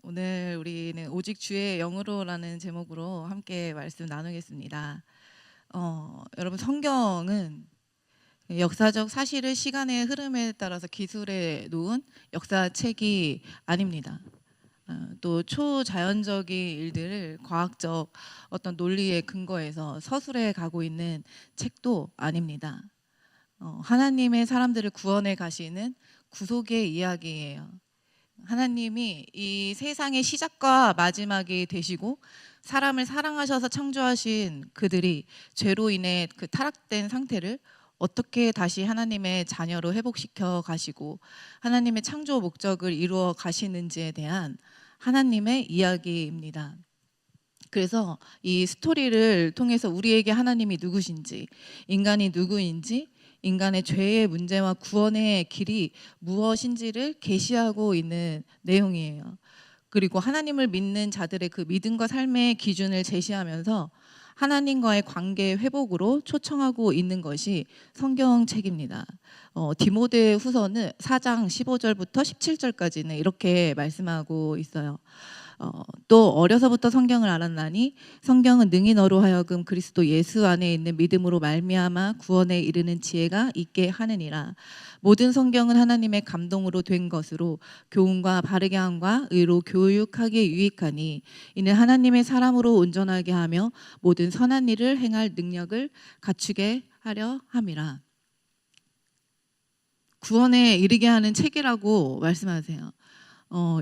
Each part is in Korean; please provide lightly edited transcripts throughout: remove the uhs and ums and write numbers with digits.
오늘 우리는 오직 주의 영으로라는 제목으로 함께 말씀 나누겠습니다. 여러분 성경은 역사적 사실을 시간의 흐름에 따라서 기술해 놓은 역사책이 아닙니다. 또 초자연적인 일들을 과학적 어떤 논리에 근거해서 서술해 가고 있는 책도 아닙니다. 하나님의 사람들을 구원해 가시는 구속의 이야기예요. 하나님이 이 세상의 시작과 마지막이 되시고 사람을 사랑하셔서 창조하신 그들이 죄로 인해 그 타락된 상태를 어떻게 다시 하나님의 자녀로 회복시켜 가시고 하나님의 창조 목적을 이루어 가시는지에 대한 하나님의 이야기입니다. 그래서 이 스토리를 통해서 우리에게 하나님이 누구신지, 인간이 누구인지, 인간의 죄의 문제와 구원의 길이 무엇인지를 계시하고 있는 내용이에요. 그리고 하나님을 믿는 자들의 그 믿음과 삶의 기준을 제시하면서 하나님과의 관계 회복으로 초청하고 있는 것이 성경책입니다. 디모데 후서는 4장 15절부터 17절까지는 이렇게 말씀하고 있어요. 또 어려서부터 성경을 알았나니 성경은 능히 너로 하여금 그리스도 예수 안에 있는 믿음으로 말미암아 구원에 이르는 지혜가 있게 하느니라. 모든 성경은 하나님의 감동으로 된 것으로 교훈과 바르게 함과 의로 교육하기에 유익하니 이는 하나님의 사람으로 온전하게 하며 모든 선한 일을 행할 능력을 갖추게 하려 함이라. 구원에 이르게 하는 책이라고 말씀하세요.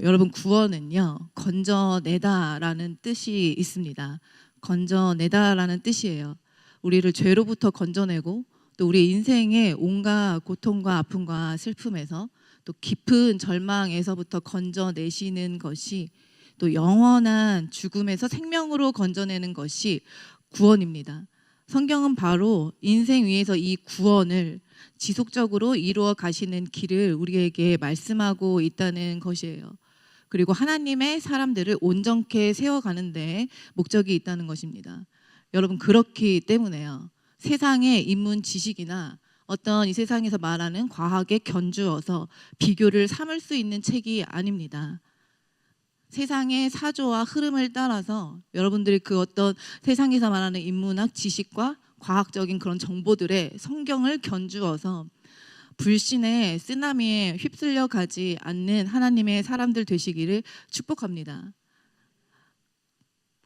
여러분 구원은요 건져내다라는 뜻이 있습니다. 건져내다라는 뜻이에요. 우리를 죄로부터 건져내고 또 우리 인생의 온갖 고통과 아픔과 슬픔에서 또 깊은 절망에서부터 건져내시는 것이 또 영원한 죽음에서 생명으로 건져내는 것이 구원입니다. 성경은 바로 인생 위에서 이 구원을 지속적으로 이루어 가시는 길을 우리에게 말씀하고 있다는 것이에요. 그리고 하나님의 사람들을 온전케 세워가는 데 목적이 있다는 것입니다. 여러분 그렇기 때문에요. 세상의 인문 지식이나 어떤 이 세상에서 말하는 과학에 견주어서 비교를 삼을 수 있는 책이 아닙니다. 세상의 사조와 흐름을 따라서 여러분들이 그 어떤 세상에서 말하는 인문학 지식과 과학적인 그런 정보들의 성경을 견주어서 불신의 쓰나미에 휩쓸려 가지 않는 하나님의 사람들 되시기를 축복합니다.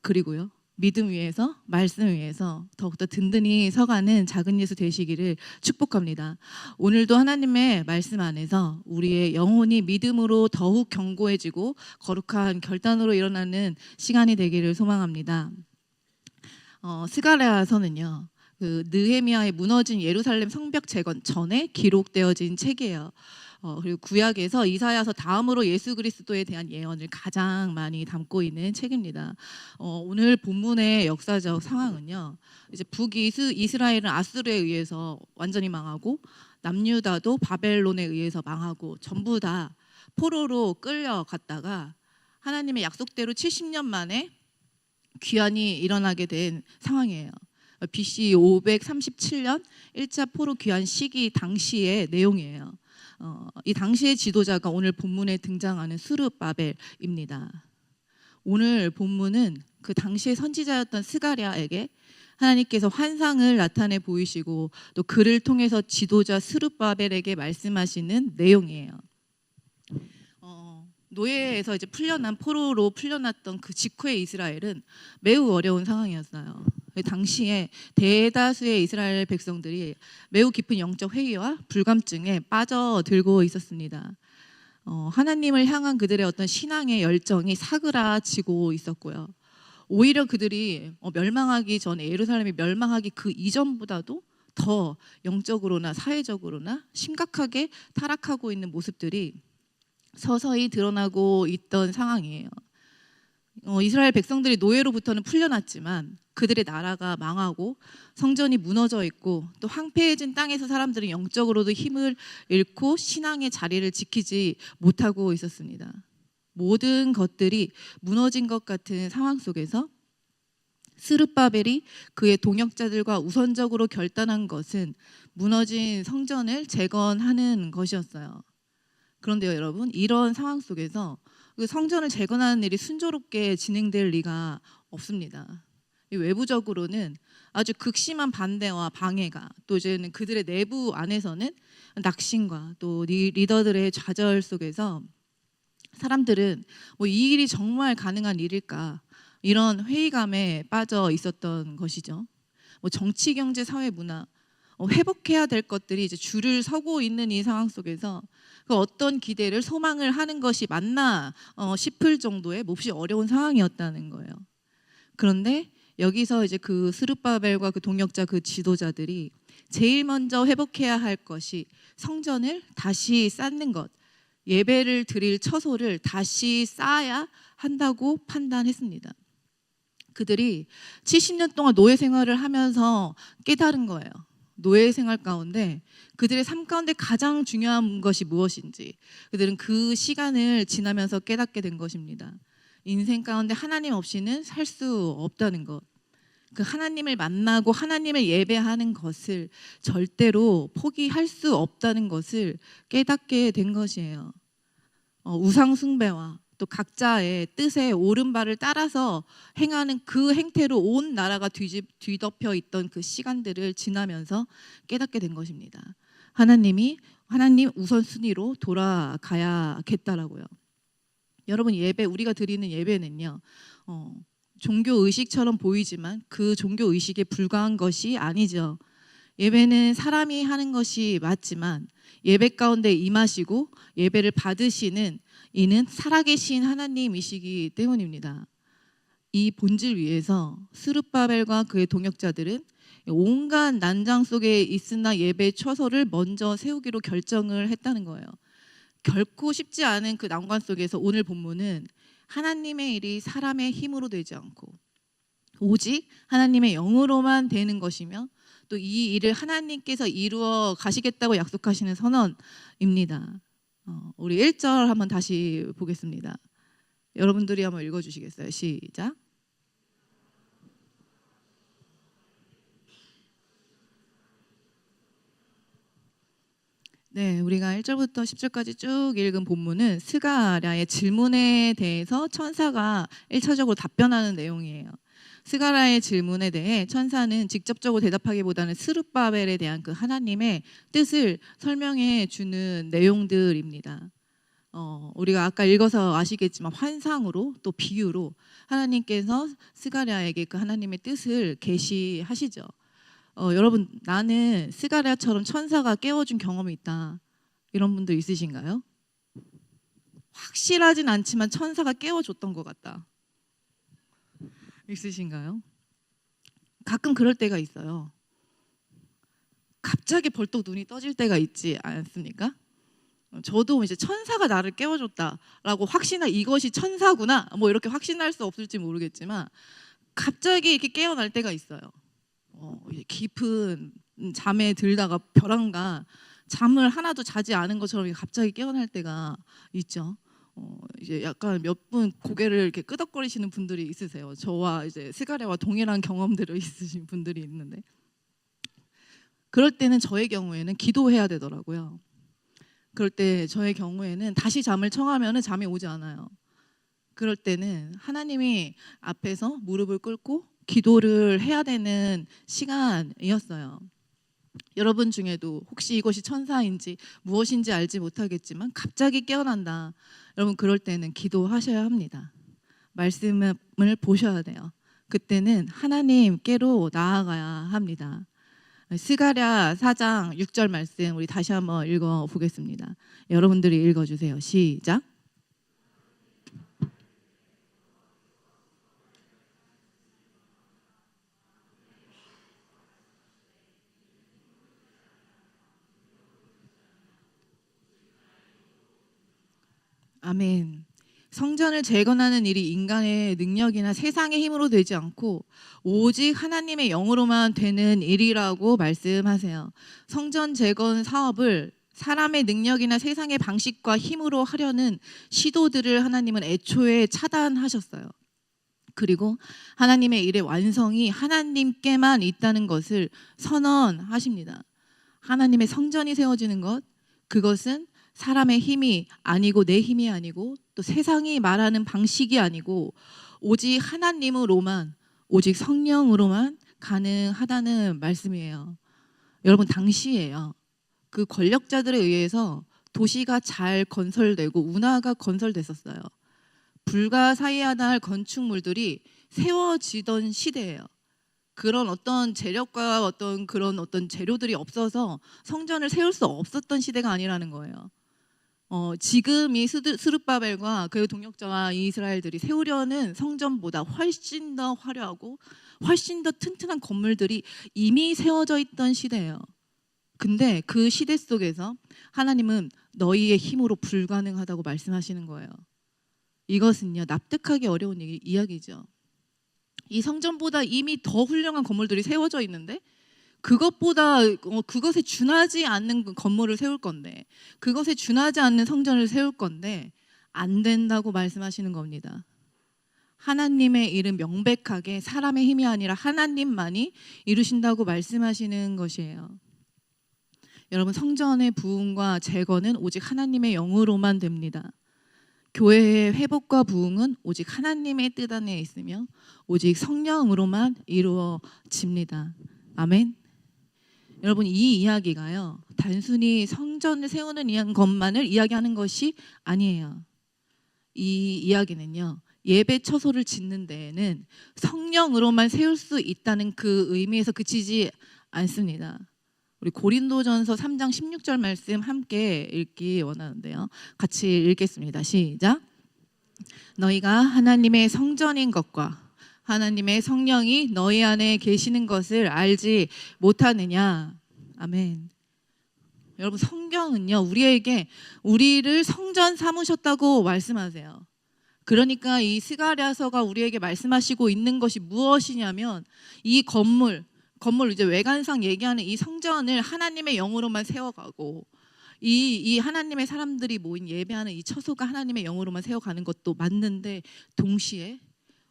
그리고요. 믿음 위에서 말씀 위에서 더욱더 든든히 서가는 작은 예수 되시기를 축복합니다. 오늘도 하나님의 말씀 안에서 우리의 영혼이 믿음으로 더욱 견고해지고 거룩한 결단으로 일어나는 시간이 되기를 소망합니다. 스가랴서는요. 그 느헤미야의 무너진 예루살렘 성벽 재건 전에 기록되어진 책이에요. 그리고 구약에서 이사야서 다음으로 예수 그리스도에 대한 예언을 가장 많이 담고 있는 책입니다. 오늘 본문의 역사적 상황은요. 이제 북이스라엘은 아수르에 의해서 완전히 망하고 남유다도 바벨론에 의해서 망하고 전부 다 포로로 끌려갔다가 하나님의 약속대로 70년 만에 귀환이 일어나게 된 상황이에요. BC 537년 1차 포로 귀환 시기 당시의 내용이에요. 이 당시의 지도자가 오늘 본문에 등장하는 스룹바벨입니다. 오늘 본문은 그 당시의 선지자였던 스가랴에게 하나님께서 환상을 나타내 보이시고 또 그를 통해서 지도자 스룹바벨에게 말씀하시는 내용이에요. 노예에서 이제 포로로 풀려났던 그 직후의 이스라엘은 매우 어려운 상황이었어요. 당시에 대다수의 이스라엘 백성들이 매우 깊은 영적 회의와 불감증에 빠져들고 있었습니다. 하나님을 향한 그들의 어떤 신앙의 열정이 사그라지고 있었고요. 오히려 그들이 멸망하기 전에 예루살렘이 멸망하기 그 이전보다도 더 영적으로나 사회적으로나 심각하게 타락하고 있는 모습들이 서서히 드러나고 있던 상황이에요. 이스라엘 백성들이 노예로부터는 풀려났지만 그들의 나라가 망하고 성전이 무너져 있고 또 황폐해진 땅에서 사람들은 영적으로도 힘을 잃고 신앙의 자리를 지키지 못하고 있었습니다. 모든 것들이 무너진 것 같은 상황 속에서 스룹바벨이 그의 동역자들과 우선적으로 결단한 것은 무너진 성전을 재건하는 것이었어요. 그런데요, 여러분, 이런 상황 속에서 그 성전을 재건하는 일이 순조롭게 진행될 리가 없습니다. 외부적으로는 아주 극심한 반대와 방해가, 또 이제는 그들의 내부 안에서는 낙심과 또 리더들의 좌절 속에서 사람들은 뭐 이 일이 정말 가능한 일일까, 이런 회의감에 빠져 있었던 것이죠. 뭐 정치, 경제, 사회, 문화, 회복해야 될 것들이 이제 줄을 서고 있는 이 상황 속에서 그 어떤 기대를 소망을 하는 것이 맞나 싶을 정도의 몹시 어려운 상황이었다는 거예요. 그런데 여기서 이제 그 스룹바벨과 그 동역자 그 지도자들이 제일 먼저 회복해야 할 것이 성전을 다시 쌓는 것, 예배를 드릴 처소를 다시 쌓아야 한다고 판단했습니다. 그들이 70년 동안 노예 생활을 하면서 깨달은 거예요. 노예 생활 가운데 그들의 삶 가운데 가장 중요한 것이 무엇인지 그들은 그 시간을 지나면서 깨닫게 된 것입니다. 인생 가운데 하나님 없이는 살 수 없다는 것, 그 하나님을 만나고 하나님을 예배하는 것을 절대로 포기할 수 없다는 것을 깨닫게 된 것이에요. 우상 숭배와 또 각자의 뜻에 옳은 바를 따라서 행하는 그 행태로 온 나라가 뒤덮여 있던 그 시간들을 지나면서 깨닫게 된 것입니다. 하나님 우선순위로 돌아가야겠다라고요. 여러분, 예배, 우리가 드리는 예배는요, 종교 의식처럼 보이지만 그 종교 의식에 불과한 것이 아니죠. 예배는 사람이 하는 것이 맞지만 예배 가운데 임하시고 예배를 받으시는 이는 살아계신 하나님이시기 때문입니다. 이 본질 위에서 스룹바벨과 그의 동역자들은 온갖 난장 속에 있으나 예배 처소를 먼저 세우기로 결정을 했다는 거예요. 결코 쉽지 않은 그 난관 속에서 오늘 본문은 하나님의 일이 사람의 힘으로 되지 않고 오직 하나님의 영으로만 되는 것이며 또 이 일을 하나님께서 이루어 가시겠다고 약속하시는 선언입니다. 우리 1절 한번 다시 보겠습니다. 여러분들이 한번 읽어주시겠어요? 시작. 네, 우리가 1절부터 10절까지 쭉 읽은 본문은 스가랴의 질문에 대해서 천사가 1차적으로 답변하는 내용이에요. 스가랴의 질문에 대해 천사는 직접적으로 대답하기보다는 스룹바벨에 대한 그 하나님의 뜻을 설명해 주는 내용들입니다. 우리가 아까 읽어서 아시겠지만 환상으로 또 비유로 하나님께서 스가랴에게 그 하나님의 뜻을 계시하시죠. 여러분, 나는 스가랴처럼 천사가 깨워준 경험이 있다, 이런 분들 있으신가요? 확실하진 않지만 천사가 깨워줬던 것 같다, 있으신가요? 가끔 그럴 때가 있어요. 갑자기 벌떡 눈이 떠질 때가 있지 않습니까? 저도 이제 천사가 나를 깨워줬다라고 이것이 천사구나 뭐 이렇게 확신할 수 없을지 모르겠지만 갑자기 이렇게 깨어날 때가 있어요. 깊은 잠에 들다가 벼랑가 잠을 하나도 자지 않은 것처럼 갑자기 깨어날 때가 있죠. 이제 약간 몇 분 고개를 이렇게 끄덕거리시는 분들이 있으세요. 저와 이제 스가랴와 동일한 경험들을 있으신 분들이 있는데, 그럴 때는 저의 경우에는 기도해야 되더라고요. 그럴 때 저의 경우에는 다시 잠을 청하면 잠이 오지 않아요. 그럴 때는 하나님이 앞에서 무릎을 꿇고 기도를 해야 되는 시간이었어요. 여러분 중에도 혹시 이것이 천사인지 무엇인지 알지 못하겠지만 갑자기 깨어난다, 여러분 그럴 때는 기도하셔야 합니다. 말씀을 보셔야 돼요. 그때는 하나님께로 나아가야 합니다. 스가랴 4장 6절 말씀 우리 다시 한번 읽어보겠습니다. 여러분들이 읽어주세요. 시작. 아멘. 성전을 재건하는 일이 인간의 능력이나 세상의 힘으로 되지 않고 오직 하나님의 영으로만 되는 일이라고 말씀하세요. 성전 재건 사업을 사람의 능력이나 세상의 방식과 힘으로 하려는 시도들을 하나님은 애초에 차단하셨어요. 그리고 하나님의 일의 완성이 하나님께만 있다는 것을 선언하십니다. 하나님의 성전이 세워지는 것, 그것은 사람의 힘이 아니고 내 힘이 아니고 또 세상이 말하는 방식이 아니고 오직 하나님으로만, 오직 성령으로만 가능하다는 말씀이에요. 여러분, 당시에요, 그 권력자들에 의해서 도시가 잘 건설되고 운하가 건설됐었어요. 불가사의하다 할 건축물들이 세워지던 시대예요. 그런 어떤 재력과 그런 어떤 재료들이 없어서 성전을 세울 수 없었던 시대가 아니라는 거예요. 지금 이 스룹바벨과 그 동역자와 이스라엘들이 세우려는 성전보다 훨씬 더 화려하고 훨씬 더 튼튼한 건물들이 이미 세워져 있던 시대예요. 근데 그 시대 속에서 하나님은 너희의 힘으로 불가능하다고 말씀하시는 거예요. 이것은요, 납득하기 어려운 이야기죠. 이 성전보다 이미 더 훌륭한 건물들이 세워져 있는데 그것에 준하지 않는 건물을 세울 건데, 그것에 준하지 않는 성전을 세울 건데 안 된다고 말씀하시는 겁니다. 하나님의 일은 명백하게 사람의 힘이 아니라 하나님만이 이루신다고 말씀하시는 것이에요. 여러분, 성전의 부흥과 재건은 오직 하나님의 영으로만 됩니다. 교회의 회복과 부흥은 오직 하나님의 뜻 안에 있으며 오직 성령으로만 이루어집니다. 아멘. 여러분, 이 이야기가요, 단순히 성전을 세우는 것만을 이야기하는 것이 아니에요. 이 이야기는요, 예배 처소를 짓는 데에는 성령으로만 세울 수 있다는 그 의미에서 그치지 않습니다. 우리 고린도전서 3장 16절 말씀 함께 읽기 원하는데요. 같이 읽겠습니다. 시작. 너희가 하나님의 성전인 것과 하나님의 성령이 너희 안에 계시는 것을 알지 못하느냐. 아멘. 여러분, 성경은요, 우리를 성전 삼으셨다고 말씀하세요. 그러니까 이 스가랴서가 우리에게 말씀하시고 있는 것이 무엇이냐면, 이 건물 이제 외관상 얘기하는 이 성전을 하나님의 영으로만 세워가고, 이 하나님의 사람들이 모인 예배하는 이 처소가 하나님의 영으로만 세워가는 것도 맞는데, 동시에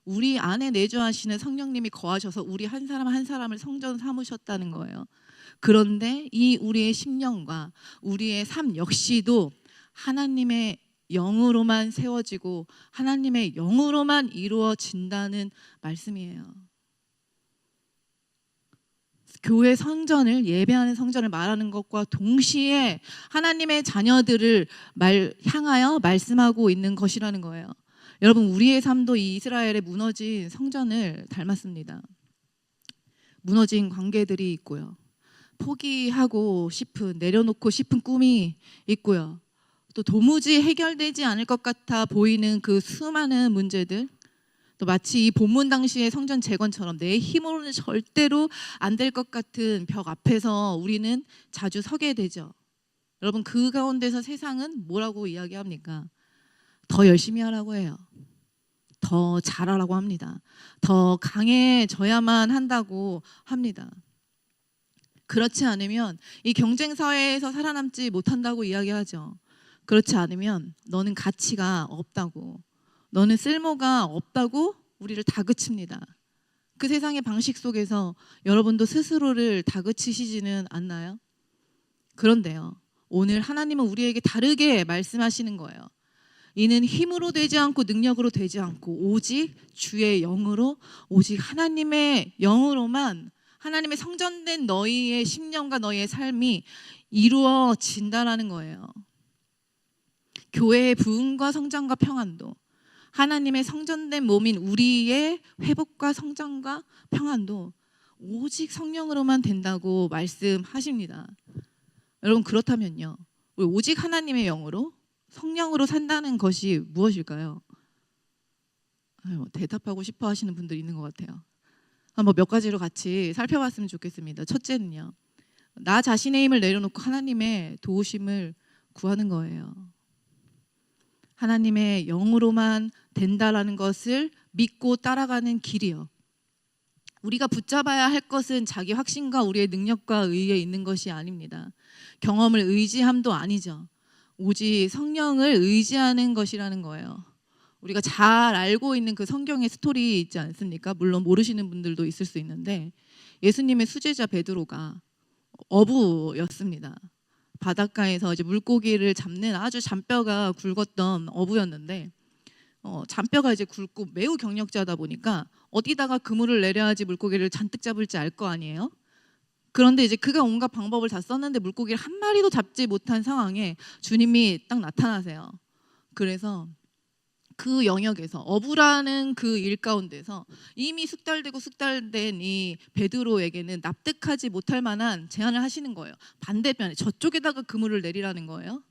우리 안에 내주하시는 성령님이 거하셔서 우리 한 사람 한 사람을 성전 삼으셨다는 거예요. 그런데 이 우리의 심령과 우리의 삶 역시도 하나님의 영으로만 세워지고 하나님의 영으로만 이루어진다는 말씀이에요. 교회 성전을, 예배하는 성전을 말하는 것과 동시에 하나님의 자녀들을 향하여 말씀하고 있는 것이라는 거예요. 여러분, 우리의 삶도 이 이스라엘의 무너진 성전을 닮았습니다. 무너진 관계들이 있고요, 포기하고 싶은, 내려놓고 싶은 꿈이 있고요, 또 도무지 해결되지 않을 것 같아 보이는 그 수많은 문제들, 또 마치 이 본문 당시의 성전 재건처럼 내 힘으로는 절대로 안 될 것 같은 벽 앞에서 우리는 자주 서게 되죠. 여러분, 그 가운데서 세상은 뭐라고 이야기합니까? 더 열심히 하라고 해요. 더 잘하라고 합니다. 더 강해져야만 한다고 합니다. 그렇지 않으면 이 경쟁 사회에서 살아남지 못한다고 이야기하죠. 그렇지 않으면 너는 가치가 없다고, 너는 쓸모가 없다고 우리를 다그칩니다. 그 세상의 방식 속에서 여러분도 스스로를 다그치시지는 않나요? 그런데요, 오늘 하나님은 우리에게 다르게 말씀하시는 거예요. 이는 힘으로 되지 않고 능력으로 되지 않고 오직 주의 영으로, 오직 하나님의 영으로만, 하나님의 성전된 너희의 심령과 너희의 삶이 이루어진다라는 거예요. 교회의 부흥과 성장과 평안도, 하나님의 성전된 몸인 우리의 회복과 성장과 평안도 오직 성령으로만 된다고 말씀하십니다. 여러분, 그렇다면요, 우리 오직 하나님의 영으로, 성령으로 산다는 것이 무엇일까요? 대답하고 싶어 하시는 분들이 있는 것 같아요. 한번 몇 가지로 같이 살펴봤으면 좋겠습니다. 첫째는요, 나 자신의 힘을 내려놓고 하나님의 도우심을 구하는 거예요. 하나님의 영으로만 된다라는 것을 믿고 따라가는 길이요. 우리가 붙잡아야 할 것은 자기 확신과 우리의 능력과 의에 있는 것이 아닙니다. 경험을 의지함도 아니죠. 오직 성령을 의지하는 것이라는 거예요. 우리가 잘 알고 있는 그 성경의 스토리 있지 않습니까? 물론 모르시는 분들도 있을 수 있는데, 예수님의 수제자 베드로가 어부였습니다. 바닷가에서 이제 물고기를 잡는 아주 잔뼈가 굵었던 어부였는데 잔뼈가 이제 굵고 매우 경력자다 보니까 어디다가 그물을 내려야지 물고기를 잔뜩 잡을지 알 거 아니에요. 그런데 이제 그가 온갖 방법을 다 썼는데 물고기를 한 마리도 잡지 못한 상황에 주님이 딱 나타나세요. 그래서 그 영역에서 어부라는 그 일 가운데서 이미 숙달되고 숙달된 이 베드로에게는 납득하지 못할 만한 제안을 하시는 거예요. 반대편에 저쪽에다가 그물을 내리라는 거예요.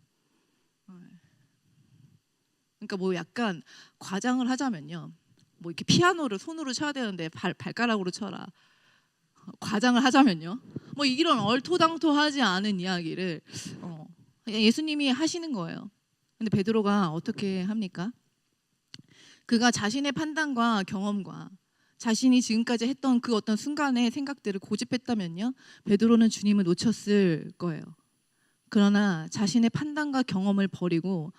그러니까 뭐 약간 과장을 하자면요, 뭐 이렇게 피아노를 손으로 쳐야 되는데 발가락으로 쳐라. 과장을 하자면요, 뭐 이런 얼토당토하지 않은 이야기를 예수님이 하시는 거예요. 근데 베드로가 어떻게 합니까? 그가 자신의 판단과 경험과 자신이 지금까지 했던 그 어떤 순간의 생각들을 고집했다면요, 베드로는 주님을 놓쳤을 거예요. 그러나 자신의 판단과 경험을 버리고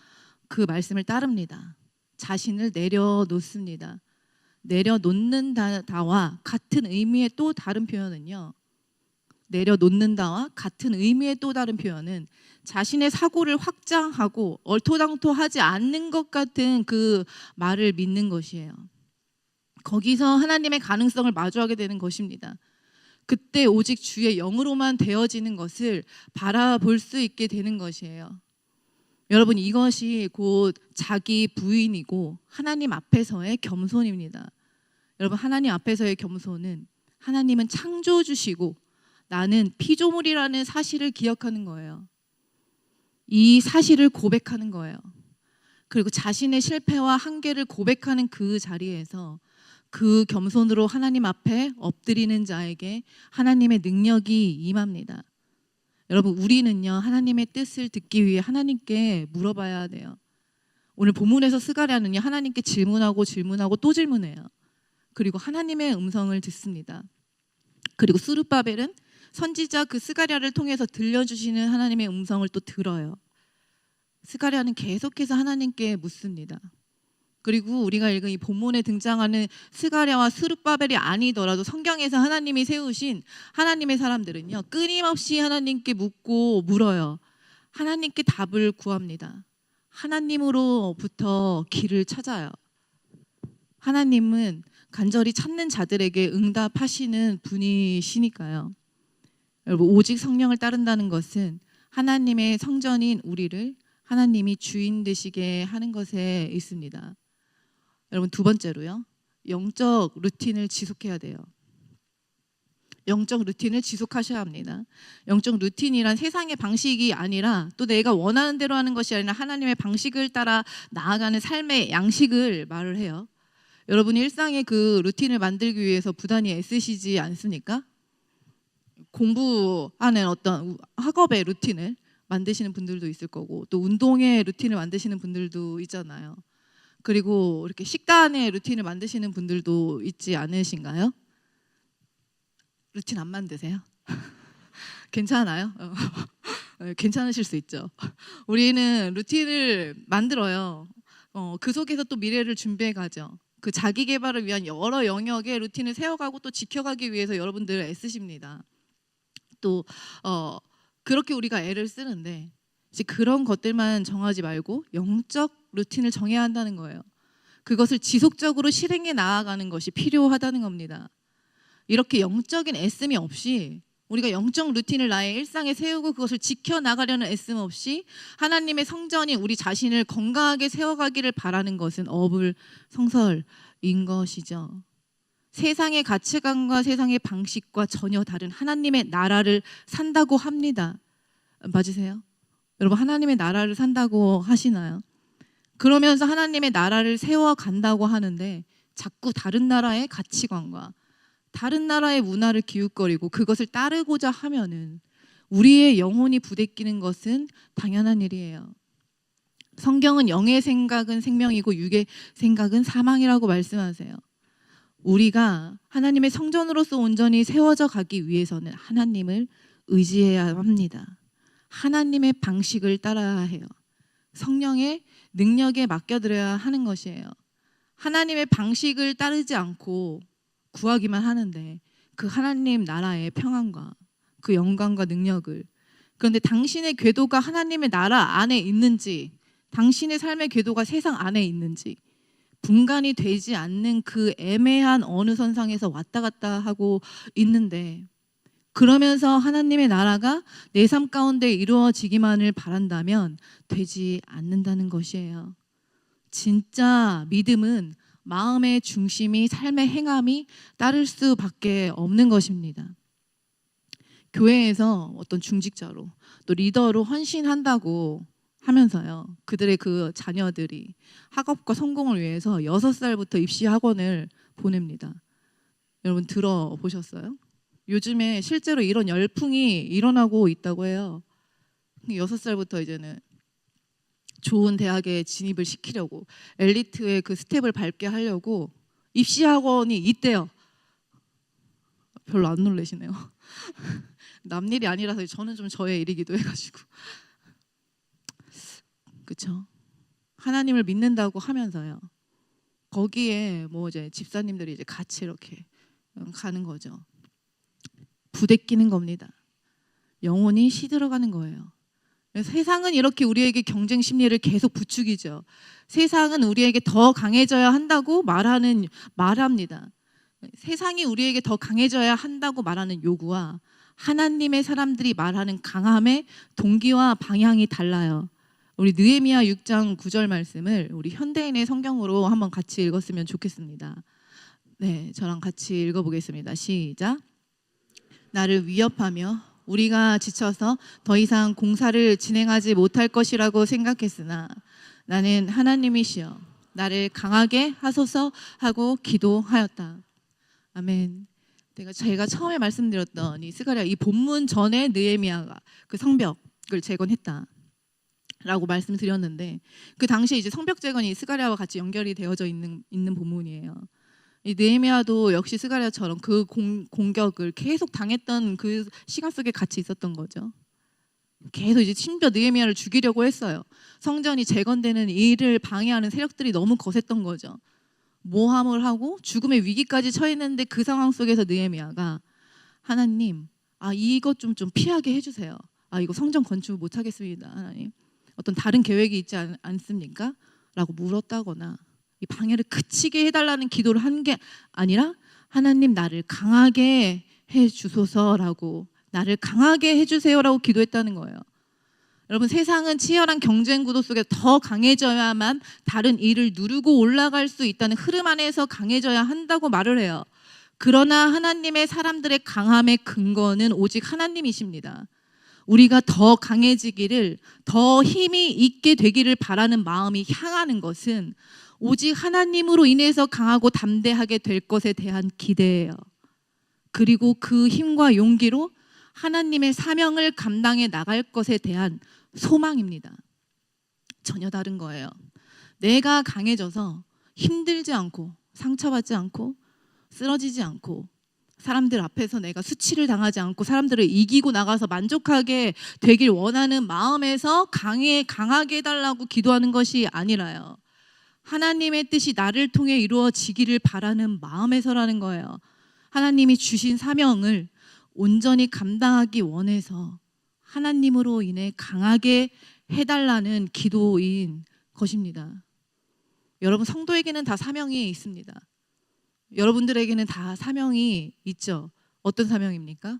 그 말씀을 따릅니다. 자신을 내려놓습니다. 내려놓는다와 같은 의미의 또 다른 표현은요, 내려놓는다와 같은 의미의 또 다른 표현은 자신의 사고를 확장하고 얼토당토하지 않는 것 같은 그 말을 믿는 것이에요. 거기서 하나님의 가능성을 마주하게 되는 것입니다. 그때 오직 주의 영으로만 되어지는 것을 바라볼 수 있게 되는 것이에요. 여러분, 이것이 곧 자기 부인이고 하나님 앞에서의 겸손입니다. 여러분, 하나님 앞에서의 겸손은 하나님은 창조주시고 나는 피조물이라는 사실을 기억하는 거예요. 이 사실을 고백하는 거예요. 그리고 자신의 실패와 한계를 고백하는 그 자리에서 그 겸손으로 하나님 앞에 엎드리는 자에게 하나님의 능력이 임합니다. 여러분, 우리는요, 하나님의 뜻을 듣기 위해 하나님께 물어봐야 돼요. 오늘 본문에서 스가랴는요, 하나님께 질문하고 또 질문해요. 그리고 하나님의 음성을 듣습니다. 그리고 스룹바벨은 선지자 그 스가랴를 통해서 들려주시는 하나님의 음성을 또 들어요. 스가랴는 계속해서 하나님께 묻습니다. 그리고 우리가 읽은 이 본문에 등장하는 스가랴와 스룹바벨이 아니더라도 성경에서 하나님이 세우신 하나님의 사람들은요, 끊임없이 하나님께 묻고 물어요. 하나님께 답을 구합니다. 하나님으로부터 길을 찾아요. 하나님은 간절히 찾는 자들에게 응답하시는 분이시니까요. 여러분, 오직 성령을 따른다는 것은 하나님의 성전인 우리를 하나님이 주인 되시게 하는 것에 있습니다. 여러분, 두 번째로요, 영적 루틴을 지속해야 돼요. 영적 루틴을 지속하셔야 합니다. 영적 루틴이란 세상의 방식이 아니라 또 내가 원하는 대로 하는 것이 아니라 하나님의 방식을 따라 나아가는 삶의 양식을 말을 해요. 여러분이 일상의 그 루틴을 만들기 위해서 부단히 애쓰시지 않습니까? 공부하는 어떤 학업의 루틴을 만드시는 분들도 있을 거고, 또 운동의 루틴을 만드시는 분들도 있잖아요. 그리고 이렇게 식단의 루틴을 만드시는 분들도 있지 않으신가요? 루틴 안 만드세요? 괜찮아요? 괜찮으실 수 있죠. 우리는 루틴을 만들어요. 그 속에서 또 미래를 준비해 가죠. 그 자기 개발을 위한 여러 영역의 루틴을 세워가고 또 지켜가기 위해서 여러분들 애쓰십니다. 또 그렇게 우리가 애를 쓰는데 이제 그런 것들만 정하지 말고 영적 루틴을 정해야 한다는 거예요. 그것을 지속적으로 실행해 나아가는 것이 필요하다는 겁니다. 이렇게 영적인 애씀이 없이, 우리가 영적 루틴을 나의 일상에 세우고 그것을 지켜나가려는 애씀 없이 하나님의 성전이 우리 자신을 건강하게 세워가기를 바라는 것은 어불성설인 것이죠. 세상의 가치관과 세상의 방식과 전혀 다른 하나님의 나라를 산다고 합니다. 맞으세요? 여러분, 하나님의 나라를 산다고 하시나요? 그러면서 하나님의 나라를 세워간다고 하는데 자꾸 다른 나라의 가치관과 다른 나라의 문화를 기웃거리고 그것을 따르고자 하면은 우리의 영혼이 부대끼는 것은 당연한 일이에요. 성경은 영의 생각은 생명이고 육의 생각은 사망이라고 말씀하세요. 우리가 하나님의 성전으로서 온전히 세워져 가기 위해서는 하나님을 의지해야 합니다. 하나님의 방식을 따라야 해요. 성령의 능력에 맡겨드려야 하는 것이에요. 하나님의 방식을 따르지 않고 구하기만 하는데 그 하나님 나라의 평안과 그 영광과 능력을, 그런데 당신의 궤도가 하나님의 나라 안에 있는지, 당신의 삶의 궤도가 세상 안에 있는지 분간이 되지 않는 그 애매한 어느 선상에서 왔다 갔다 하고 있는데, 그러면서 하나님의 나라가 내 삶 가운데 이루어지기만을 바란다면 되지 않는다는 것이에요. 진짜 믿음은 마음의 중심이, 삶의 행함이 따를 수밖에 없는 것입니다. 교회에서 어떤 중직자로 또 리더로 헌신한다고 하면서요, 그들의 그 자녀들이 학업과 성공을 위해서 6살부터 입시 학원을 보냅니다. 여러분 들어보셨어요? 요즘에 실제로 이런 열풍이 일어나고 있다고 해요. 6살부터 이제는 좋은 대학에 진입을 시키려고, 엘리트의 그 스텝을 밟게 하려고 입시 학원이 있대요. 별로 안 놀라시네요. 남 일이 아니라서 저는 좀 저의 일이기도 해가지고. 그렇죠? 하나님을 믿는다고 하면서요, 거기에 뭐 이제 집사님들이 이제 같이 이렇게 가는 거죠. 부대끼는 겁니다. 영혼이 시들어가는 거예요. 세상은 이렇게 우리에게 경쟁 심리를 계속 부추기죠. 세상은 우리에게 더 강해져야 한다고 말합니다. 세상이 우리에게 더 강해져야 한다고 말하는 요구와 하나님의 사람들이 말하는 강함의 동기와 방향이 달라요. 우리 느헤미야 6장 9절 말씀을 우리 현대인의 성경으로 한번 같이 읽었으면 좋겠습니다. 네, 저랑 같이 읽어보겠습니다. 시작. 나를 위협하며 우리가 지쳐서 더 이상 공사를 진행하지 못할 것이라고 생각했으나 나는 하나님이시여 나를 강하게 하소서 하고 기도하였다. 아멘. 제가 처음에 말씀드렸던 이 스가랴, 이 본문 전에 느헤미야가 그 성벽을 재건했다 라고 말씀드렸는데, 그 당시에 이제 성벽 재건이 스가랴와 같이 연결이 되어져 있는 본문이에요. 이 느헤미야도 역시 스가랴처럼 그 공격을 계속 당했던 그 시간 속에 같이 있었던 거죠. 계속 이제 심지어 느헤미야를 죽이려고 했어요. 성전이 재건되는 일을 방해하는 세력들이 너무 거셌던 거죠. 모함을 하고 죽음의 위기까지 처했는데, 그 상황 속에서 느헤미야가 하나님, 이것 좀 피하게 해주세요. 이거 성전 건축 못 하겠습니다. 하나님, 어떤 다른 계획이 있지 않습니까? 라고 물었다거나 이 방해를 그치게 해달라는 기도를 한 게 아니라, 하나님 나를 강하게 해주소서라고, 나를 강하게 해주세요라고 기도했다는 거예요. 여러분, 세상은 치열한 경쟁 구도 속에 더 강해져야만 다른 일을 누르고 올라갈 수 있다는 흐름 안에서 강해져야 한다고 말을 해요. 그러나 하나님의 사람들의 강함의 근거는 오직 하나님이십니다. 우리가 더 강해지기를, 더 힘이 있게 되기를 바라는 마음이 향하는 것은 오직 하나님으로 인해서 강하고 담대하게 될 것에 대한 기대예요. 그리고 그 힘과 용기로 하나님의 사명을 감당해 나갈 것에 대한 소망입니다. 전혀 다른 거예요. 내가 강해져서 힘들지 않고 상처받지 않고 쓰러지지 않고 사람들 앞에서 내가 수치를 당하지 않고 사람들을 이기고 나가서 만족하게 되길 원하는 마음에서 강하게 해달라고 기도하는 것이 아니라요, 하나님의 뜻이 나를 통해 이루어지기를 바라는 마음에서라는 거예요. 하나님이 주신 사명을 온전히 감당하기 원해서 하나님으로 인해 강하게 해달라는 기도인 것입니다. 여러분, 성도에게는 다 사명이 있습니다. 여러분들에게는 다 사명이 있죠. 어떤 사명입니까?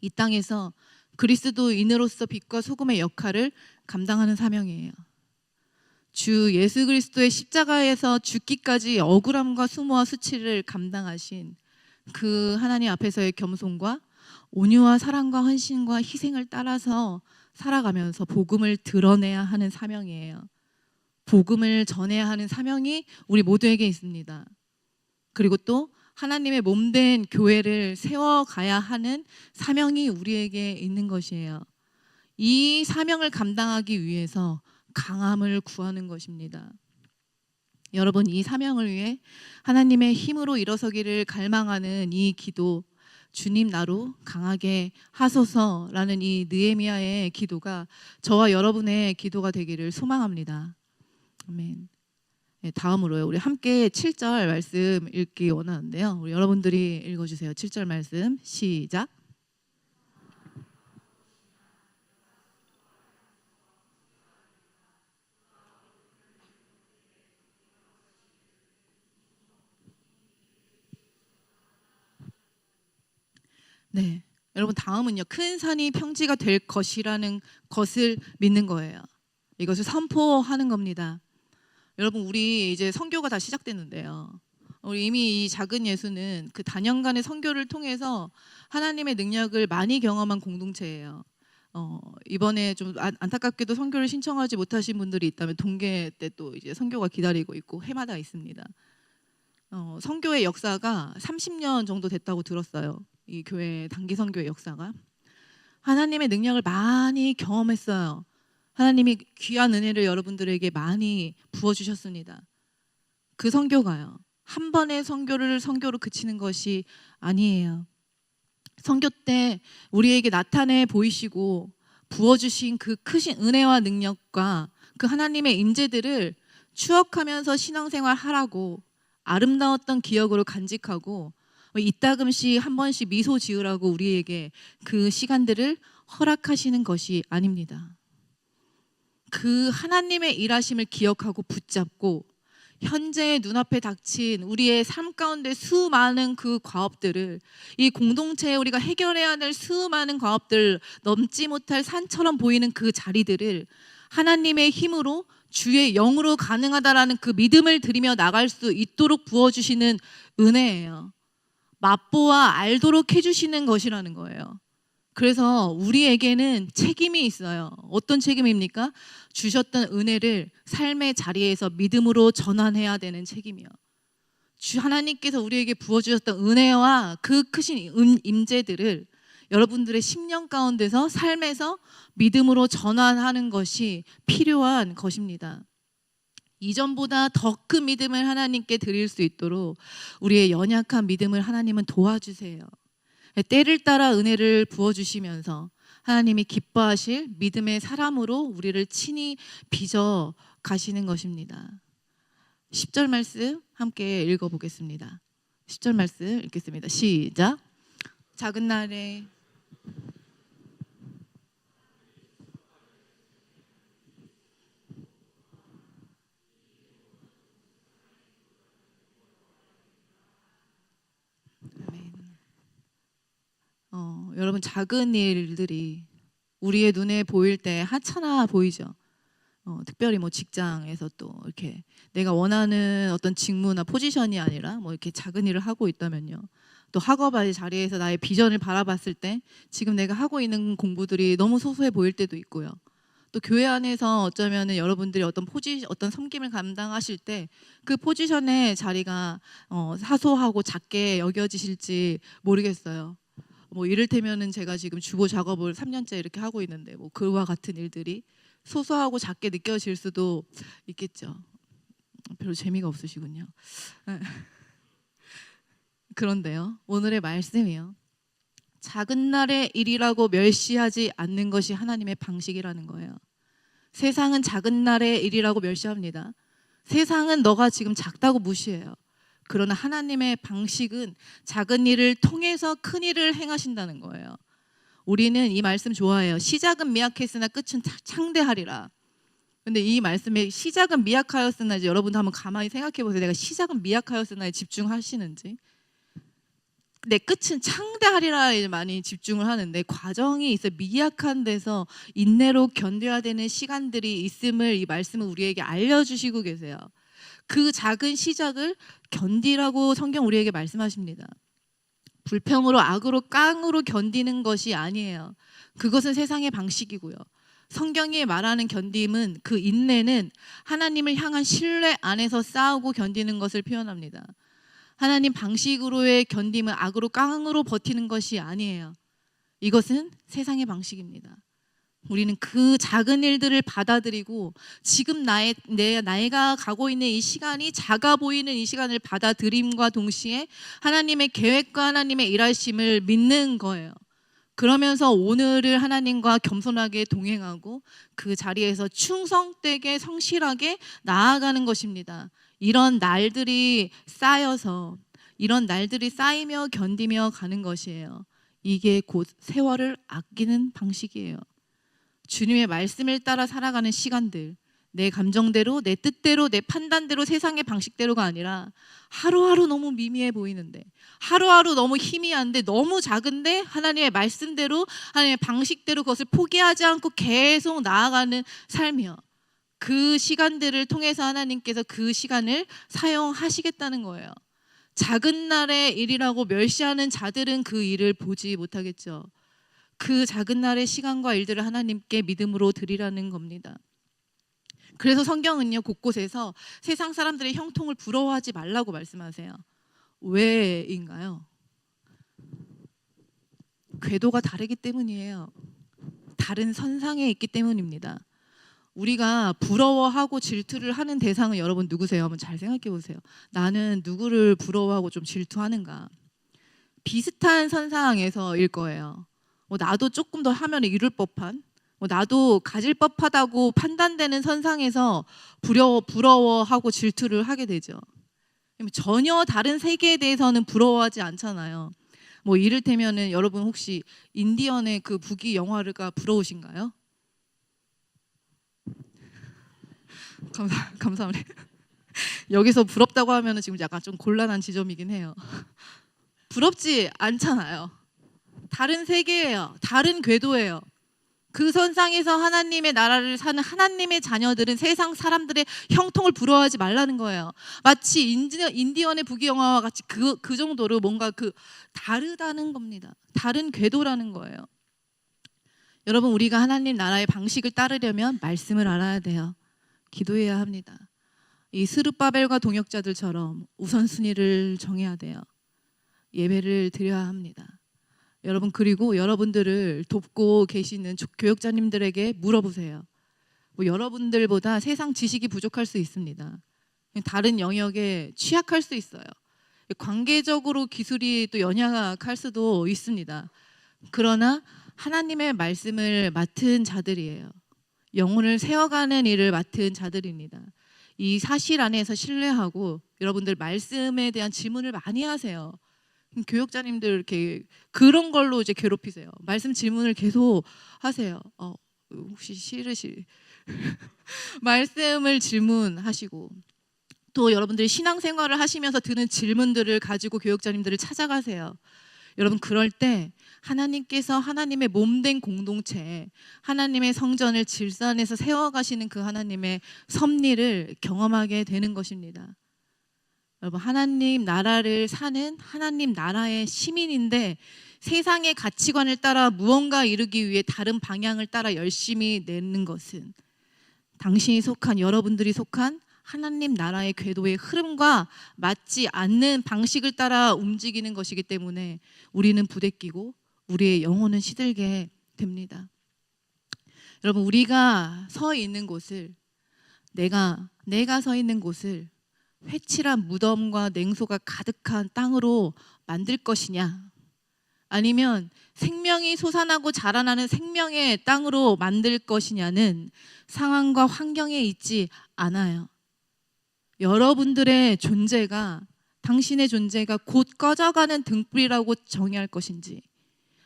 이 땅에서 그리스도인으로서 빛과 소금의 역할을 감당하는 사명이에요. 주 예수 그리스도의 십자가에서 죽기까지 억울함과 수모와 수치를 감당하신 그 하나님 앞에서의 겸손과 온유와 사랑과 헌신과 희생을 따라서 살아가면서 복음을 드러내야 하는 사명이에요. 복음을 전해야 하는 사명이 우리 모두에게 있습니다. 그리고 또 하나님의 몸된 교회를 세워가야 하는 사명이 우리에게 있는 것이에요. 이 사명을 감당하기 위해서 강함을 구하는 것입니다. 여러분, 이 사명을 위해 하나님의 힘으로 일어서기를 갈망하는 이 기도, 주님 나로 강하게 하소서라는 이 느헤미야의 기도가 저와 여러분의 기도가 되기를 소망합니다. 아멘. 네, 다음으로요, 우리 함께 7절 말씀 읽기 원하는데요, 우리 여러분들이 읽어주세요. 7절 말씀 시작. 네. 여러분 다음은요. 큰 산이 평지가 될 것이라는 것을 믿는 거예요. 이것을 선포하는 겁니다. 여러분 우리 이제 선교가 다 시작됐는데요. 우리 이미 이 작은 예수는 그 단연간의 선교를 통해서 하나님의 능력을 많이 경험한 공동체예요. 이번에 좀 안타깝게도 선교를 신청하지 못하신 분들이 있다면 동계 때 또 이제 선교가 기다리고 있고 해마다 있습니다. 선교의 역사가 30년 정도 됐다고 들었어요. 이 교회 단기 선교의 역사가 하나님의 능력을 많이 경험했어요. 하나님이 귀한 은혜를 여러분들에게 많이 부어주셨습니다. 그 선교가요. 한 번의 선교로 그치는 것이 아니에요. 선교 때 우리에게 나타내 보이시고 부어주신 그 크신 은혜와 능력과 그 하나님의 임재들을 추억하면서 신앙생활 하라고 아름다웠던 기억으로 간직하고 이따금씩 한 번씩 미소 지으라고 우리에게 그 시간들을 허락하시는 것이 아닙니다. 그 하나님의 일하심을 기억하고 붙잡고 현재 눈앞에 닥친 우리의 삶 가운데 수많은 그 과업들을 이 공동체에 우리가 해결해야 될 수많은 과업들 넘지 못할 산처럼 보이는 그 자리들을 하나님의 힘으로 주의 영으로 가능하다라는 그 믿음을 드리며 나갈 수 있도록 부어주시는 은혜예요. 맛보아 알도록 해주시는 것이라는 거예요. 그래서 우리에게는 책임이 있어요. 어떤 책임입니까? 주셨던 은혜를 삶의 자리에서 믿음으로 전환해야 되는 책임이요. 하나님께서 우리에게 부어주셨던 은혜와 그 크신 임재들을 여러분들의 심령 가운데서 삶에서 믿음으로 전환하는 것이 필요한 것입니다. 이전보다 더 큰 믿음을 하나님께 드릴 수 있도록 우리의 연약한 믿음을 하나님은 도와주세요. 때를 따라 은혜를 부어주시면서 하나님이 기뻐하실 믿음의 사람으로 우리를 친히 빚어 가시는 것입니다. 10절 말씀 함께 읽어보겠습니다. 10절 말씀 읽겠습니다. 시작. 작은 날에 여러분 작은 일들이 우리의 눈에 보일 때 하찮아 보이죠. 특별히 뭐 직장에서 또 이렇게 내가 원하는 어떤 직무나 포지션이 아니라 뭐 이렇게 작은 일을 하고 있다면요. 또 학업의 자리에서 나의 비전을 바라봤을 때 지금 내가 하고 있는 공부들이 너무 소소해 보일 때도 있고요. 또 교회 안에서 어쩌면은 여러분들이 어떤 섬김을 감당하실 때 그 포지션의 자리가 사소하고 작게 여겨지실지 모르겠어요. 뭐 이를테면은 제가 지금 주보 작업을 3년째 이렇게 하고 있는데 뭐 그와 같은 일들이 소소하고 작게 느껴질 수도 있겠죠. 별로 재미가 없으시군요. 그런데요, 오늘의 말씀이요. 작은 날의 일이라고 멸시하지 않는 것이 하나님의 방식이라는 거예요. 세상은 작은 날의 일이라고 멸시합니다. 세상은 너가 지금 작다고 무시해요. 그러나 하나님의 방식은 작은 일을 통해서 큰 일을 행하신다는 거예요. 우리는 이 말씀 좋아해요. 시작은 미약했으나 끝은 창대하리라. 근데 이 말씀에 시작은 미약하였으나 이제 여러분도 한번 가만히 생각해 보세요. 내가 시작은 미약하였으나에 집중하시는지. 내 끝은 창대하리라에 많이 집중을 하는데 과정이 있어 미약한 데서 인내로 견뎌야 되는 시간들이 있음을 이 말씀은 우리에게 알려주시고 계세요. 그 작은 시작을 견디라고 성경 우리에게 말씀하십니다. 불평으로 악으로 깡으로 견디는 것이 아니에요. 그것은 세상의 방식이고요. 성경이 말하는 견딤은 그 인내는 하나님을 향한 신뢰 안에서 싸우고 견디는 것을 표현합니다. 하나님 방식으로의 견딤은 악으로 깡으로 버티는 것이 아니에요. 이것은 세상의 방식입니다. 우리는 그 작은 일들을 받아들이고 지금 내가 가고 있는 이 시간이 작아 보이는 이 시간을 받아들임과 동시에 하나님의 계획과 하나님의 일하심을 믿는 거예요. 그러면서 오늘을 하나님과 겸손하게 동행하고 그 자리에서 충성되게 성실하게 나아가는 것입니다. 이런 날들이 쌓이며 견디며 가는 것이에요. 이게 곧 세월을 아끼는 방식이에요. 주님의 말씀을 따라 살아가는 시간들, 내 감정대로, 내 뜻대로, 내 판단대로, 세상의 방식대로가 아니라 하루하루 너무 미미해 보이는데, 하루하루 너무 희미한데, 너무 작은데 하나님의 말씀대로, 하나님의 방식대로 그것을 포기하지 않고 계속 나아가는 삶이요. 그 시간들을 통해서 하나님께서 그 시간을 사용하시겠다는 거예요. 작은 날의 일이라고 멸시하는 자들은 그 일을 보지 못하겠죠. 그 작은 날의 시간과 일들을 하나님께 믿음으로 드리라는 겁니다. 그래서 성경은요, 곳곳에서 세상 사람들의 형통을 부러워하지 말라고 말씀하세요. 왜인가요? 궤도가 다르기 때문이에요. 다른 선상에 있기 때문입니다. 우리가 부러워하고 질투를 하는 대상은 여러분 누구세요? 한번 잘 생각해 보세요. 나는 누구를 부러워하고 좀 질투하는가? 비슷한 선상에서일 거예요. 나도 조금 더 하면 이룰 법한, 나도 가질 법하다고 판단되는 선상에서 부러워하고 질투를 하게 되죠. 전혀 다른 세계에 대해서는 부러워하지 않잖아요. 이를테면은 여러분 혹시 인디언의 그 북이 영화가 부러우신가요? 감사합니다. 여기서 부럽다고 하면은 지금 약간 좀 곤란한 지점이긴 해요. 부럽지 않잖아요. 다른 세계예요. 다른 궤도예요. 그 선상에서 하나님의 나라를 사는 하나님의 자녀들은 세상 사람들의 형통을 부러워하지 말라는 거예요. 마치 인디언의 북이 영화와 같이 그 정도로 뭔가 다르다는 겁니다. 다른 궤도라는 거예요. 여러분, 우리가 하나님 나라의 방식을 따르려면 말씀을 알아야 돼요. 기도해야 합니다. 이 스룹바벨과 동역자들처럼 우선순위를 정해야 돼요. 예배를 드려야 합니다. 여러분, 그리고 여러분들을 돕고 계시는 교역자님들에게 물어보세요. 여러분들보다 세상 지식이 부족할 수 있습니다. 다른 영역에 취약할 수 있어요. 관계적으로 기술이 또 연약할 수도 있습니다. 그러나 하나님의 말씀을 맡은 자들이에요. 영혼을 세워가는 일을 맡은 자들입니다. 이 사실 안에서 신뢰하고 여러분들 말씀에 대한 질문을 많이 하세요. 교역자님들 이렇게 그런 걸로 이제 괴롭히세요. 말씀 질문을 계속 하세요. 혹시 싫으시? 말씀을 질문하시고, 또 여러분들이 신앙생활을 하시면서 드는 질문들을 가지고 교역자님들을 찾아가세요. 여러분, 그럴 때 하나님께서 하나님의 몸된 공동체, 하나님의 성전을 질서 안에서 세워가시는 그 하나님의 섭리를 경험하게 되는 것입니다. 여러분, 하나님 나라를 사는 하나님 나라의 시민인데 세상의 가치관을 따라 무언가 이루기 위해 다른 방향을 따라 열심히 내는 것은 당신이 속한, 여러분들이 속한 하나님 나라의 궤도의 흐름과 맞지 않는 방식을 따라 움직이는 것이기 때문에 우리는 부대끼고 우리의 영혼은 시들게 됩니다. 여러분, 우리가 서 있는 곳을, 내가 서 있는 곳을 회칠한 무덤과 냉소가 가득한 땅으로 만들 것이냐, 아니면 생명이 솟아나고 자라나는 생명의 땅으로 만들 것이냐는 상황과 환경에 있지 않아요. 여러분들의 존재가, 당신의 존재가 곧 꺼져가는 등불이라고 정의할 것인지,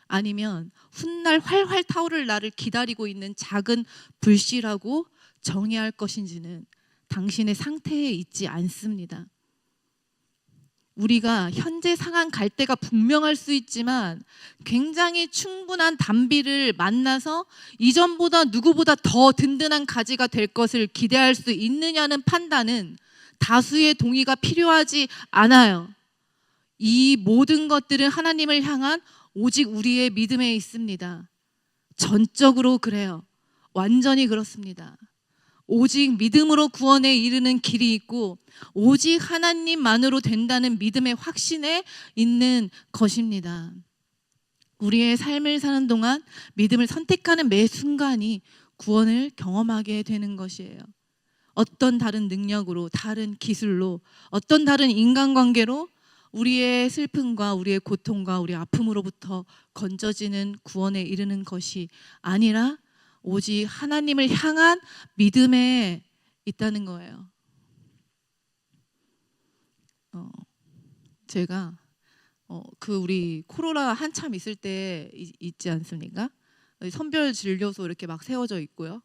아니면 훗날 활활 타오를 나를 기다리고 있는 작은 불씨라고 정의할 것인지는 당신의 상태에 있지 않습니다. 우리가 현재 상황 갈 때가 분명할 수 있지만 굉장히 충분한 단비를 만나서 이전보다 누구보다 더 든든한 가지가 될 것을 기대할 수 있느냐는 판단은 다수의 동의가 필요하지 않아요. 이 모든 것들은 하나님을 향한 오직 우리의 믿음에 있습니다. 전적으로 그래요. 완전히 그렇습니다. 오직 믿음으로 구원에 이르는 길이 있고 오직 하나님만으로 된다는 믿음의 확신에 있는 것입니다. 우리의 삶을 사는 동안 믿음을 선택하는 매 순간이 구원을 경험하게 되는 것이에요. 어떤 다른 능력으로, 다른 기술로, 어떤 다른 인간관계로 우리의 슬픔과 우리의 고통과 우리의 아픔으로부터 건져지는 구원에 이르는 것이 아니라 오직 하나님을 향한 믿음에 있다는 거예요. 제가 우리 코로나 한참 있을 때 있지 않습니까? 선별 진료소 이렇게 막 세워져 있고요.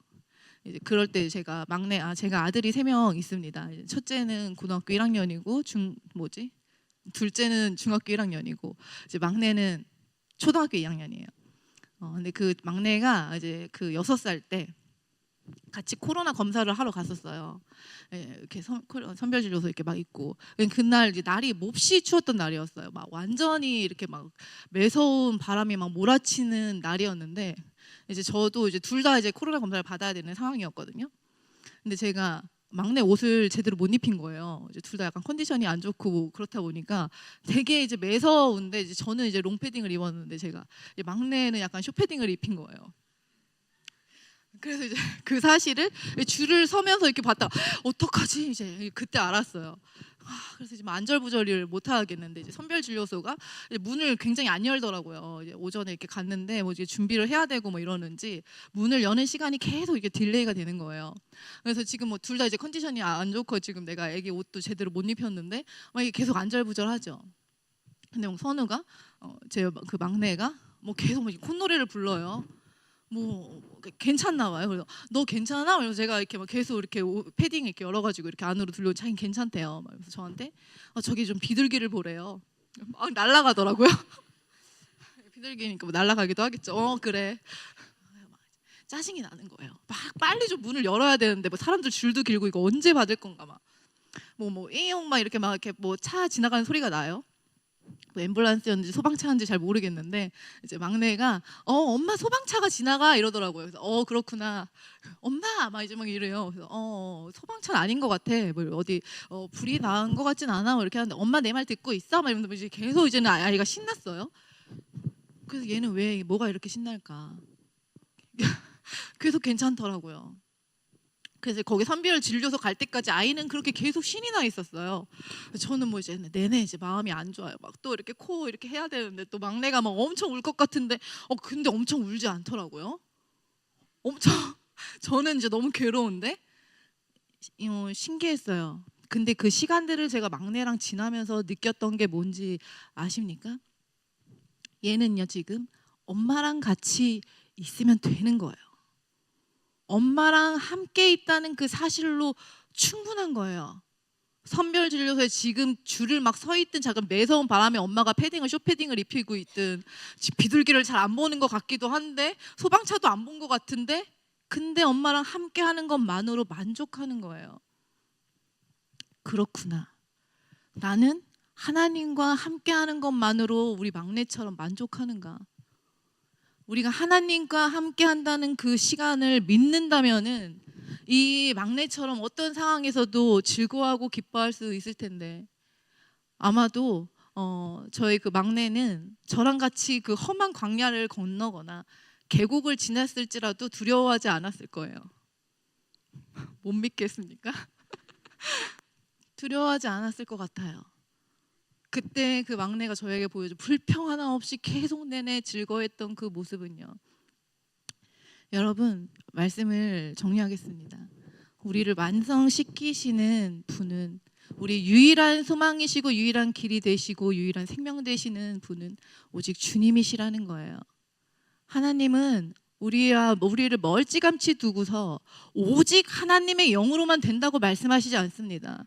이제 그럴 때 제가 제가 아들이 3명 있습니다. 이제 첫째는 고등학교 1학년이고 둘째는 중학교 1학년이고 이제 막내는 초등학교 2학년이에요. 근데 그 막내가 이제 그 6살 때 같이 코로나 검사를 하러 갔었어요. 예, 이렇게 선별진료소 이렇게 막 있고 그날 이제 날이 몹시 추웠던 날이었어요. 막 완전히 이렇게 막 매서운 바람이 막 몰아치는 날이었는데 이제 저도 이제 둘 다 이제 코로나 검사를 받아야 되는 상황이었거든요. 근데 제가 막내 옷을 제대로 못 입힌 거예요. 이제 둘 다 약간 컨디션이 안 좋고 그렇다 보니까 되게 이제 매서운데 이제 저는 이제 롱패딩을 입었는데 제가 이제 막내는 약간 숏패딩을 입힌 거예요. 그래서 이제 그 사실을 줄을 서면서 이렇게 봤다가 어떡하지 이제 그때 알았어요. 그래서 이제 안절부절을 못 하겠는데 이제 선별진료소가 이제 문을 굉장히 안 열더라고요. 이제 오전에 이렇게 갔는데 뭐 이제 준비를 해야 되고 뭐 이러는지 문을 여는 시간이 계속 이게 딜레이가 되는 거예요. 그래서 지금 뭐 둘 다 이제 컨디션이 안 좋고 지금 내가 애기 옷도 제대로 못 입혔는데 막 이게 계속 안절부절하죠. 근데 뭐 선우가 제 그 막내가 뭐 계속 막 콧노래를 불러요. 뭐 괜찮나 봐요. 그래서 너 괜찮아? 그래서 제가 이렇게 막 계속 이렇게 패딩 이렇게 열어가지고 이렇게 안으로 들려 자기 괜찮대요. 그래서 저한테 저기 좀 비둘기를 보래요. 막 날아가더라고요. 비둘기니까 뭐 날아가기도 하겠죠. 그래. 짜증이 나는 거예요. 막 빨리 좀 문을 열어야 되는데 뭐 사람들 줄도 길고 이거 언제 받을 건가 막 잉용 막 이렇게 막 이렇게 뭐 차 지나가는 소리가 나요. 뭐 앰뷸런스였는지 소방차인지 잘 모르겠는데 이제 막내가 엄마 소방차가 지나가 이러더라고요. 그래서 그렇구나. 엄마 막 이제 막 이래요. 그래서 소방차는 아닌 것 같아. 뭐 어디 불이 난 것 같진 않아. 뭐 이렇게 하는데 엄마 내 말 듣고 있어? 막 이러면서 이제 계속 이제는 아이가 신났어요. 그래서 얘는 왜 뭐가 이렇게 신날까? 계속 괜찮더라고요. 그래서 거기 선별 진료소 갈 때까지 아이는 그렇게 계속 신이 나 있었어요. 저는 뭐 이제 내내 이제 마음이 안 좋아요. 막 또 이렇게 코 이렇게 해야 되는데 또 막내가 막 엄청 울 것 같은데 근데 엄청 울지 않더라고요. 엄청 저는 이제 너무 괴로운데 신기했어요. 근데 그 시간들을 제가 막내랑 지나면서 느꼈던 게 뭔지 아십니까? 얘는요 지금 엄마랑 같이 있으면 되는 거예요. 엄마랑 함께 있다는 그 사실로 충분한 거예요. 선별진료소에 지금 줄을 막 서 있든 잠깐 매서운 바람에 엄마가 숏패딩을 입히고 있든 비둘기를 잘 안 보는 것 같기도 한데 소방차도 안 본 것 같은데 근데 엄마랑 함께 하는 것만으로 만족하는 거예요. 그렇구나. 나는 하나님과 함께 하는 것만으로 우리 막내처럼 만족하는가? 우리가 하나님과 함께 한다는 그 시간을 믿는다면은 이 막내처럼 어떤 상황에서도 즐거워하고 기뻐할 수 있을 텐데 아마도 저희 그 막내는 저랑 같이 그 험한 광야를 건너거나 계곡을 지났을지라도 두려워하지 않았을 거예요. 못 믿겠습니까? 두려워하지 않았을 것 같아요. 그때 그 막내가 저에게 보여준 불평 하나 없이 계속 내내 즐거워했던 그 모습은요. 여러분 말씀을 정리하겠습니다. 우리를 완성시키시는 분은 우리 유일한 소망이시고 유일한 길이 되시고 유일한 생명 되시는 분은 오직 주님이시라는 거예요. 하나님은 우리를 멀찌감치 두고서 오직 하나님의 영으로만 된다고 말씀하시지 않습니다.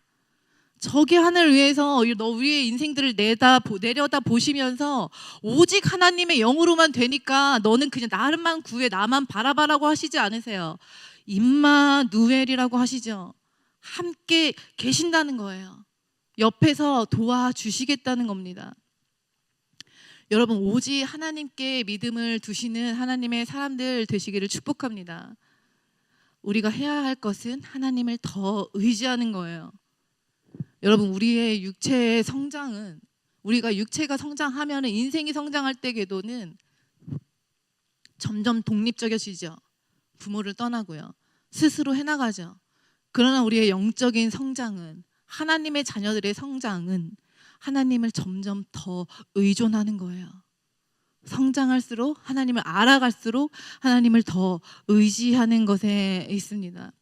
저기 하늘 위에서 우리의 인생들을 내려다 보시면서 오직 하나님의 영으로만 되니까 너는 그냥 나만 구해 나만 바라봐라고 하시지 않으세요. 임마누엘이라고 하시죠. 함께 계신다는 거예요. 옆에서 도와주시겠다는 겁니다. 여러분 오직 하나님께 믿음을 두시는 하나님의 사람들 되시기를 축복합니다. 우리가 해야 할 것은 하나님을 더 의지하는 거예요. 여러분 우리의 육체의 성장은 우리가 육체가 성장하면 인생이 성장할 때 궤도는 점점 독립적이어지죠. 부모를 떠나고요. 스스로 해나가죠. 그러나 우리의 영적인 성장은 하나님의 자녀들의 성장은 하나님을 점점 더 의존하는 거예요. 성장할수록 하나님을 알아갈수록 하나님을 더 의지하는 것에 있습니다.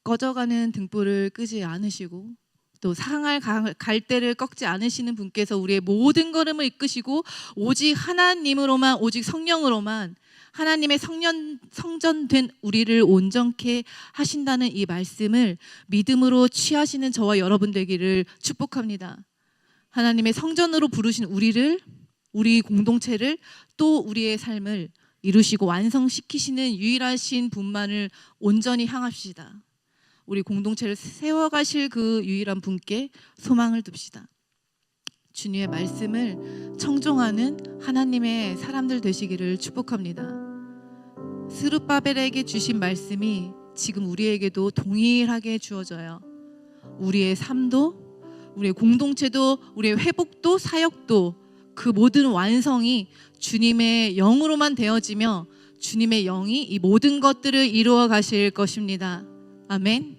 꺼져가는 등불을 끄지 않으시고 또 상할 갈대를 꺾지 않으시는 분께서 우리의 모든 걸음을 이끄시고 오직 하나님으로만 오직 성령으로만 하나님의 성전된 우리를 온전케 하신다는 이 말씀을 믿음으로 취하시는 저와 여러분 되기를 축복합니다. 하나님의 성전으로 부르신 우리를, 우리 공동체를, 또 우리의 삶을 이루시고 완성시키시는 유일하신 분만을 온전히 향합시다. 우리 공동체를 세워가실 그 유일한 분께 소망을 둡시다. 주님의 말씀을 청종하는 하나님의 사람들 되시기를 축복합니다. 스룹바벨에게 주신 말씀이 지금 우리에게도 동일하게 주어져요. 우리의 삶도, 우리의 공동체도, 우리의 회복도, 사역도, 그 모든 완성이 주님의 영으로만 되어지며 주님의 영이 이 모든 것들을 이루어 가실 것입니다. 아멘.